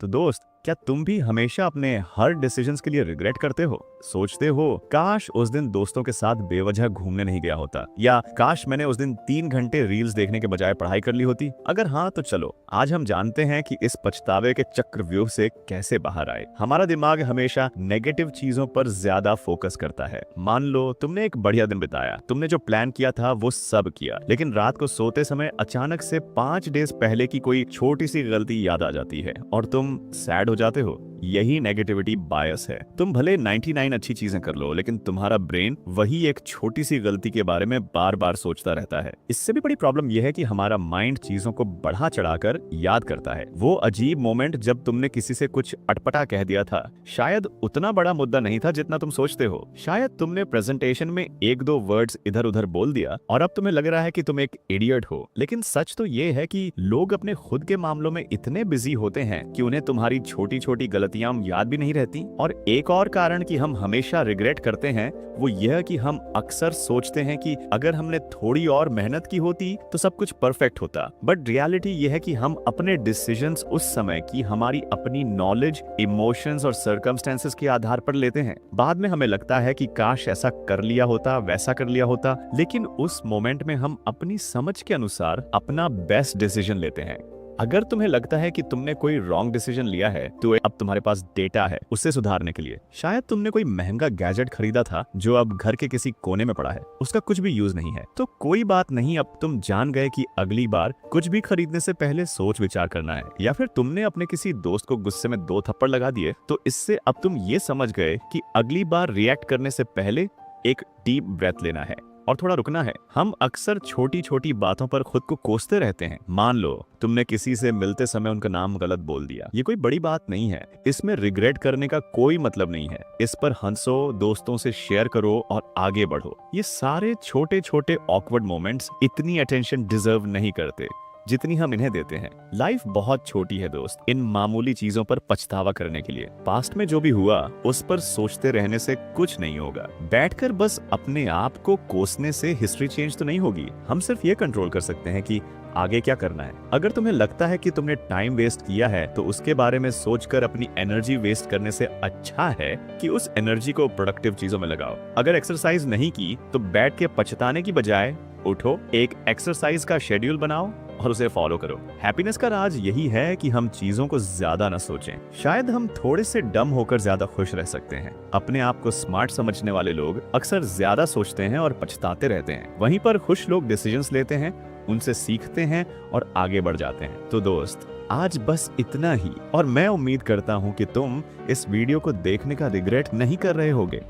तो दोस्त, क्या तुम भी हमेशा अपने हर डिसीजंस के लिए रिग्रेट करते हो? सोचते हो काश उस दिन दोस्तों के साथ बेवजह घूमने नहीं गया होता, या काश मैंने उस दिन 3 घंटे रील्स देखने के बजाय पढ़ाई कर ली होती? अगर हाँ तो चलो आज हम जानते हैं कि इस पछतावे के चक्रव्यूह से कैसे बाहर आए। हमारा दिमाग हमेशा नेगेटिव चीजों पर ज्यादा फोकस करता है। मान लो तुमने एक बढ़िया दिन बिताया, तुमने जो प्लान किया था वो सब किया, लेकिन रात को सोते समय अचानक से 5 डेज पहले की कोई छोटी सी गलती याद आ जाती है और तुम सैड हो जाते हो। यही नेगेटिविटी बायस है। तुम भले 99 अच्छी चीजें कर लो, लेकिन तुम्हारा ब्रेन वही एक छोटी सी गलती के बारे में बार बार सोचता रहता है। इससे भी बड़ी प्रॉब्लम यह है कि हमारा माइंड चीजों को बढ़ा चढ़ाकर याद करता है। वो अजीब मोमेंट जब तुमने किसी से कुछ अटपटा कह दिया था, शायद उतना बड़ा मुद्दा नहीं था जितना तुम सोचते हो। शायद तुमने प्रेजेंटेशन में 1-2 वर्ड्स इधर उधर बोल दिया और अब तुम्हें लग रहा है कि तुम एक इडियट हो। लेकिन सच तो ये है कि लोग अपने खुद के मामलों में इतने बिजी होते हैं कि उन्हें तुम्हारी छोटी छोटी गलतियां याद भी नहीं रहती। और एक और कारण कि हम हमेशा रिग्रेट करते हैं वो यह कि हम अक्सर सोचते हैं कि अगर हमने थोड़ी और मेहनत की होती तो सब कुछ परफेक्ट होता। बट रियलिटी यह है कि हम अपने डिसीजंस उस समय की हमारी अपनी नॉलेज, इमोशंस और सर्कमस्टेंसेस के आधार पर लेते हैं। बाद में हमें लगता है कि काश ऐसा कर लिया होता, वैसा कर लिया होता, लेकिन उस मोमेंट में हम अपनी समझ के अनुसार अपना बेस्ट डिसीजन लेते हैं। अगर तुम्हें लगता है कि तुमने कोई रॉन्ग डिसीजन लिया है तो अब तुम्हारे पास डेटा है उससे सुधारने के लिए। शायद तुमने कोई महंगा गैजेट खरीदा था जो अब घर के किसी कोने में पड़ा है, उसका कुछ भी यूज नहीं है। तो कोई बात नहीं, अब तुम जान गए कि अगली बार कुछ भी खरीदने से पहले सोच विचार करना है। या फिर तुमने अपने किसी दोस्त को गुस्से में 2 थप्पड़ लगा दिए, तो इससे अब तुम ये समझ गए कि अगली बार रिएक्ट करने से पहले एक डीप ब्रेथ लेना है और थोड़ा रुकना है। हम अक्सर छोटी छोटी बातों पर खुद को कोसते रहते हैं। मान लो तुमने किसी से मिलते समय उनका नाम गलत बोल दिया, ये कोई बड़ी बात नहीं है। इसमें रिग्रेट करने का कोई मतलब नहीं है। इस पर हंसो, दोस्तों से शेयर करो और आगे बढ़ो। ये सारे छोटे छोटे ऑकवर्ड मोमेंट्स इतनी अटेंशन डिजर्व नहीं करते जितनी हम इन्हें देते हैं। लाइफ बहुत छोटी है दोस्त, इन मामूली चीजों पर पछतावा करने के लिए। पास्ट में जो भी हुआ उस पर सोचते रहने से कुछ नहीं होगा। बैठकर बस अपने आप को कोसने से हिस्ट्री चेंज तो नहीं होगी। हम सिर्फ ये कंट्रोल कर सकते हैं कि आगे क्या करना है। अगर तुम्हें लगता है कि तुमने टाइम वेस्ट किया है तो उसके बारे में सोचकर अपनी एनर्जी वेस्ट करने से अच्छा है कि उस एनर्जी को प्रोडक्टिव चीजों में लगाओ। अगर एक्सरसाइज नहीं की तो बैठ के पछताने की बजाय उठो, एक एक्सरसाइज का शेड्यूल बनाओ और उसे फॉलो करो। हैप्पीनेस का राज यही है कि हम चीजों को ज्यादा न सोचें। शायद हम थोड़े से डम होकर ज्यादा खुश रह सकते हैं। अपने आप को स्मार्ट समझने वाले लोग अक्सर ज्यादा सोचते हैं और पछताते रहते हैं। वहीं पर खुश लोग डिसीजंस लेते हैं, उनसे सीखते हैं और आगे बढ़ जाते हैं। तो दोस्त, आज बस इतना ही, और मैं उम्मीद करता हूँ कि तुम इस वीडियो को देखने का रिग्रेट नहीं कर रहे होगे।